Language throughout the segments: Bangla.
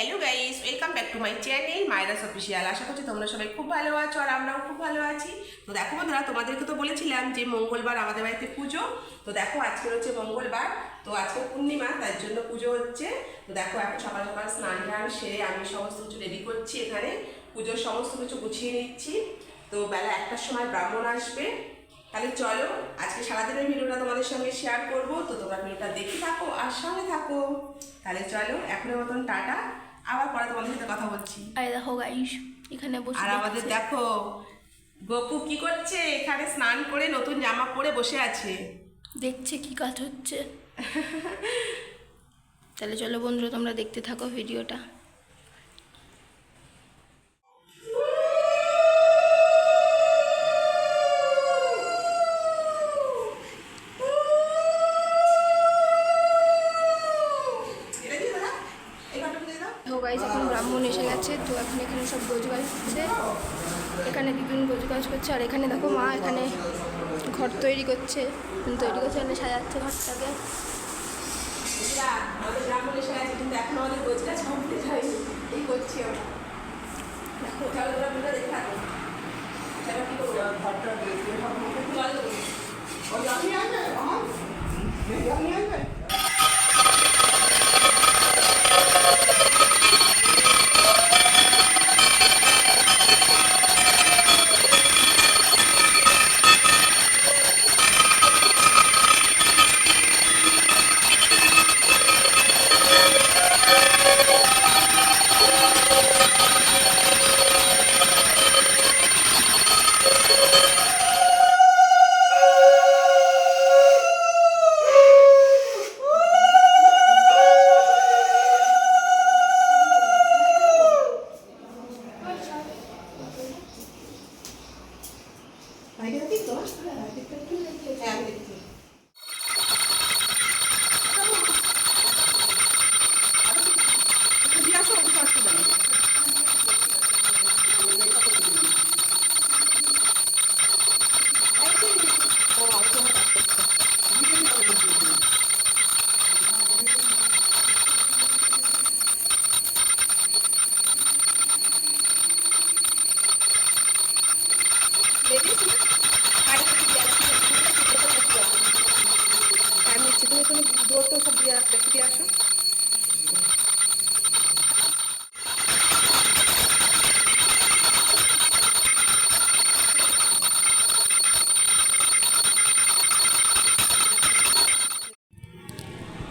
Hello guys, welcome back to my channel Myra's official. আশা করছি তোমরা সবাই খুব ভালো আছো আর আমরাও খুব ভালো আছি। তো দেখো বন্ধুরা, তোমাদেরকে তো বলেছিলাম যে মঙ্গলবার আমাদের বাড়িতে পুজো। তো দেখো আজকে হচ্ছে মঙ্গলবার, তো আজকে পূর্ণিমা, তার জন্য পুজো হচ্ছে। তো দেখো এখন সকাল সকাল স্নান টান সেরে আমি সমস্ত কিছু রেডি করছি, এখানে পুজোর সমস্ত কিছু গুছিয়ে নিচ্ছি। তো বেলা 1টার সময় ব্রাহ্মণ আসবে। তাহলে চলো আজকে সারাদিনের ভিডিওটা তোমাদের সঙ্গে শেয়ার করবো, তো তোমরা ভিডিওটা দেখে থাকো আর সঙ্গে থাকো। তাহলে চলো এখনের মতন টাটা, আবার পরে তোমাদের সাথে কথা বলছি। আরে দেখো গাইস, এখানে বসে আর আমাদের দেখো গপু কি করছে, এখানে স্নান করে নতুন জামা পরে বসে আছে, দেখছে কি কাজ হচ্ছে। তাহলে চলো বন্ধুরা, তোমরা দেখতে থাকো ভিডিওটা। গাইস এখন ব্রাহ্মণ এসে গেছে, তো এখন এখানে সব গোছগাছ হচ্ছে। এখানে দিদুন গোছগাছ করছে, আর এখানে দেখো মা এখানে ঘর তৈরি করছে, এখানে সাজাচ্ছে ঘরটাকে। আমাদের ব্রাহ্মণ এসে গেছে, কিন্তু এখন আমাদের গোছগাছ কমপ্লিট হয়নি, এই করছি আমরা। দেখো চলো তোমরা ভিডিও দেখে থাকো। চলো কি করবো, ঘরটা দেখে জল দেবো, ওই জল নিয়ে আসবে, জল নিয়ে আসবে।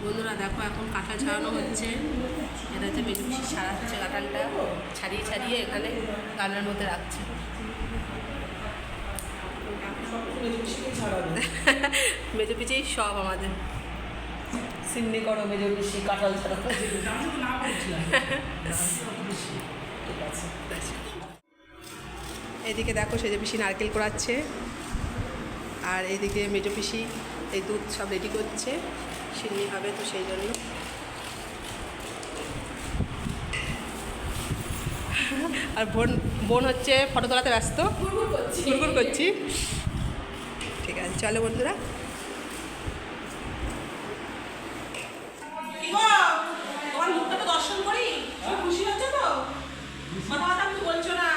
বন্ধুরা দেখো এখন কাঁঠাল ছাড়ানো হচ্ছে, এটা হচ্ছে মেজুপিসি ছাড়াচ্ছে কাঁঠালটা, ছাড়িয়ে ছাড়িয়ে এখানে গামলার মধ্যে রাখছে। মেজুপিসেই সব আমাদের সিন্নি করো মেজুপিসি কাঁঠাল ছাড়া। এদিকে দেখো সেজে পিসি নারকেল কোড়াচ্ছে, আর এইদিকে মেজো পিসি এই দুধ সব রেডি করছে, সিন্নি হবে তো সেই জন্য। আর বোন হচ্ছে ফটো তোলাতে ব্যস্ত, ঘুরঘুর করছি। ঠিক আছে চলো বন্ধুরা। তোমার মুখটা তো দর্শন করি, খুশি হচ্ছে তো, কথা তুমি বলছো না,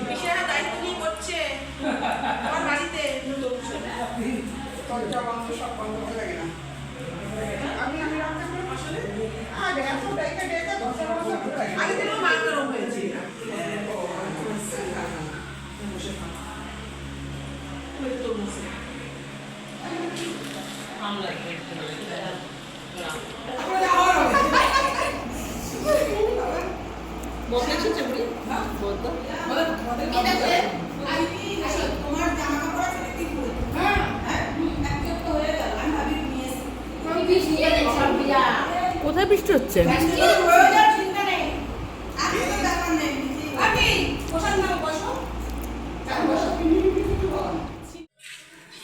পিসিরা দায়িত্ব নিয়ে করছে আমার বাড়িতে। আগে থেকে মার গরম হয়েছে। কোথায় বৃষ্টি হচ্ছে?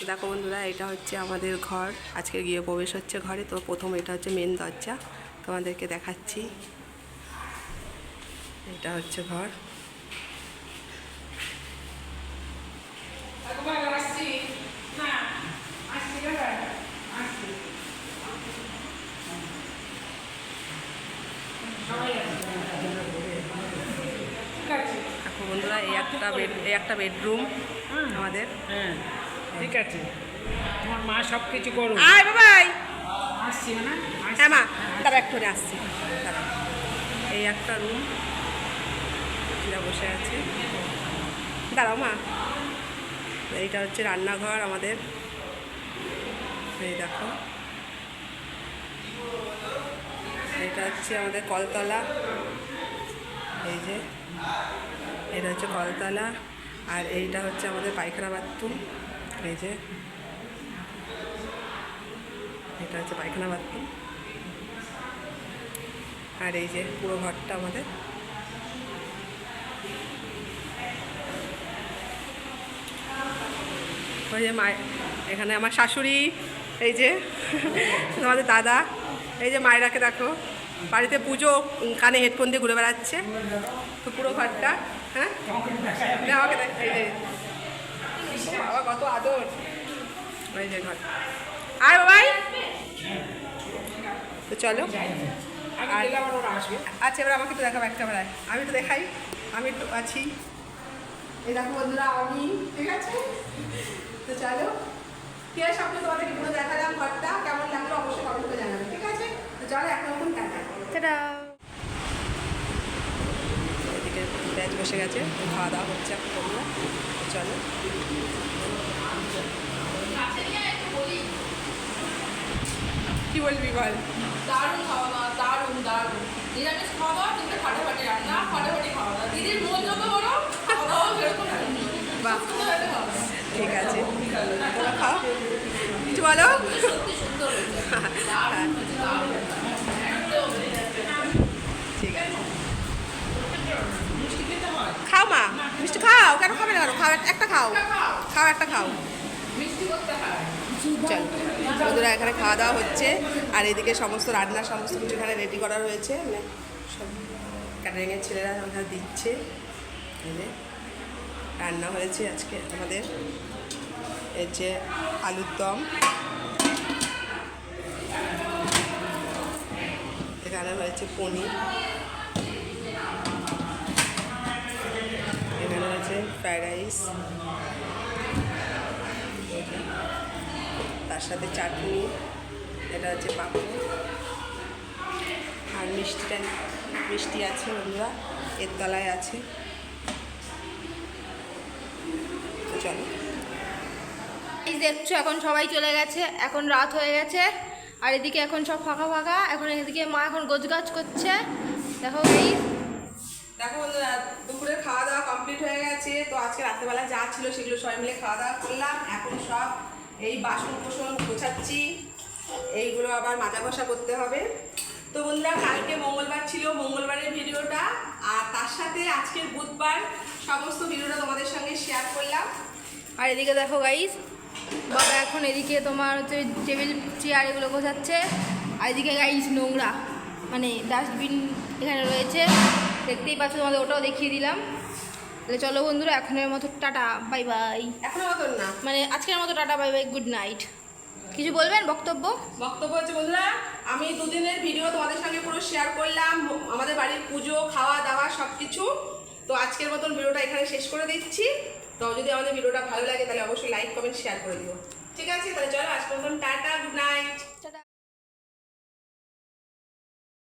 দেখো বন্ধুরা, এটা হচ্ছে আমাদের ঘর, আজকে গিয়ে প্রবেশ হচ্ছে ঘরে। তো প্রথম এটা হচ্ছে মেন দরজা, তোমাদেরকে দেখাচ্ছি। এটা হচ্ছে ঘর। সবাই আছে। দেখো বন্ধুরা এই একটা বেডরুম আমাদের। হ্যাঁ ঠিক আছে, তোমার মা সব কিছু করো। আয় বাবাই, আসছি না? হ্যাঁ মা, দাঁড়া একটু আসছি, দাঁড়া। এই একটা রুম, বসে আছে, দাঁড়াও মা। এইটা হচ্ছে রান্নাঘর আমাদের, এই দেখো। এটা হচ্ছে আমাদের কলতলা, এই যে এটা হচ্ছে কলতলা। আর এইটা হচ্ছে আমাদের পায়খানা বাথরুম, এই যে এটা হচ্ছে পায়খানা বাথরুম। আর এই যে পুরো ঘরটা আমাদের। ওই যে এখানে আমার শাশুড়ি, এই যে আমাদের দাদা, এই যে মায়েরাকে দেখো বাড়িতে পুজো, কানে হেডফোন দিয়ে ঘুরে বেড়াচ্ছে। তো পুরো ঘরটা, হ্যাঁ আমাকে দেখ, এই যে বাবা কত আদর, ওই যে ঘর। আয় বাবাই, তো চলো। আর আচ্ছা, এবার আমাকে তো দেখাবো একটা বেলায়, আমি তো দেখাই, আমি একটু আছি। এই দেখো বন্ধুরা আমি, ঠিক আছে? তো চলো, কে সামনে তোমাদেরকে পুরো দেখালাম ঘরটা, কেমন লাগলো অবশ্যই কমেন্ট করে জানাবে, ঠিক আছে? তো চলো এখন টাটা। সেটা এদিকে ব্যাচ বসে গেছে, খাওয়া দাওয়া হচ্ছে এখন বন্ধুরা। চলো, কি বলবি বল? দারুণ খাওয়া দাওয়া, দারুণ দারুণ নিরামিষ খাওয়া দাওয়া, কিন্তু ফাটাফাটি রান্না, ফাটাফাটি খাওয়া দাওয়া। দিদির মন যত বড়, খাওয়া দাওয়া সেরকম বাহ, সুন্দর একটা খাওয়া দাওয়া। ঠিক আছে, তোমরা খাও, কিছু বলো। সত্যি সুন্দর হয়েছে, দারুণ হয়েছে, দারুণ। ঠিক আছে, মিষ্টি খেতে হয়, খাও মা, মিষ্টি খাও, কেন খাবে না? কেন খাও, একটা খাও, খাও একটা খাও। মিষ্টি করতে হয়। চল বন্ধুরা, এখানে খাওয়া দাওয়া হচ্ছে। আর এদিকে সমস্ত রান্না সমস্ত কিছু এখানে রেডি করা রয়েছে, মানে সব ক্যাটারিংয়ের ছেলেরা ওখানে দিচ্ছে। এই যে রান্না হয়েছে আজকে আমাদের, এই যে আলুর দম, এখানে হয়েছে পনির, এখানে হয়েছে ফ্রাইড রাইস, তার সাথে চাটনি, এটা হচ্ছে পাঁপড়, আর মিষ্টি আছে বন্ধুরা, এর তলায় আছে। তো চলো, এই দেখছো এখন সবাই চলে গেছে, এখন রাত হয়ে গেছে। আর এদিকে এখন সব ফাঁকা ফাঁকা, এখন এদিকে মা এখন গোছগাছ করছে। দেখো এই দেখো বন্ধুরা, দুপুরের খাওয়া দাওয়া কমপ্লিট হয়ে গেছে। তো আজকে রাত্রেবেলা যা ছিল সেগুলো সবাই মিলে খাওয়া দাওয়া করলাম। এখন সব এই বাসন কোসন গোছাচ্ছি, এইগুলো আবার মাজা ঘষা করতে হবে। তো বন্ধুরা, কালকে মঙ্গলবার ছিল, মঙ্গলবারের ভিডিওটা, আর তার সাথে আজকের বুধবার সমস্ত ভিডিওটা তোমাদের সঙ্গে শেয়ার করলাম। আর এদিকে দেখো গাইস, বাবা এখন এদিকে তোমার হচ্ছে টেবিল চেয়ার এগুলো গোছাচ্ছে। আর এদিকে গাইস নোংরা, মানে ডাস্টবিন এখানে রয়েছে, দেখতেই পাচ্ছ, তোমাদের ওটাও দেখিয়ে দিলাম। তাহলে চলো বন্ধুরা, এখনের মতো টাটা, বাই বাই। এখনো মতন না, মানে আজকের মতো tata, bye bye, good night. কিছু বলবেন বক্তব্য? বক্তব্য হচ্ছে বন্ধুরা, আমি দুদিনের ভিডিও তোমাদের সঙ্গে পুরো শেয়ার করলাম, আমাদের বাড়ির পুজো, খাওয়া দাওয়া সব কিছু। তো আজকের মতন ভিডিওটা এখানে শেষ করে দিচ্ছি। তো যদি আমাদের ভিডিওটা ভালো লাগে তাহলে অবশ্যই লাইক কমেন্ট শেয়ার করে দিও, ঠিক আছে? তাহলে চলো আজকের মতন টাটা, গুড নাইট।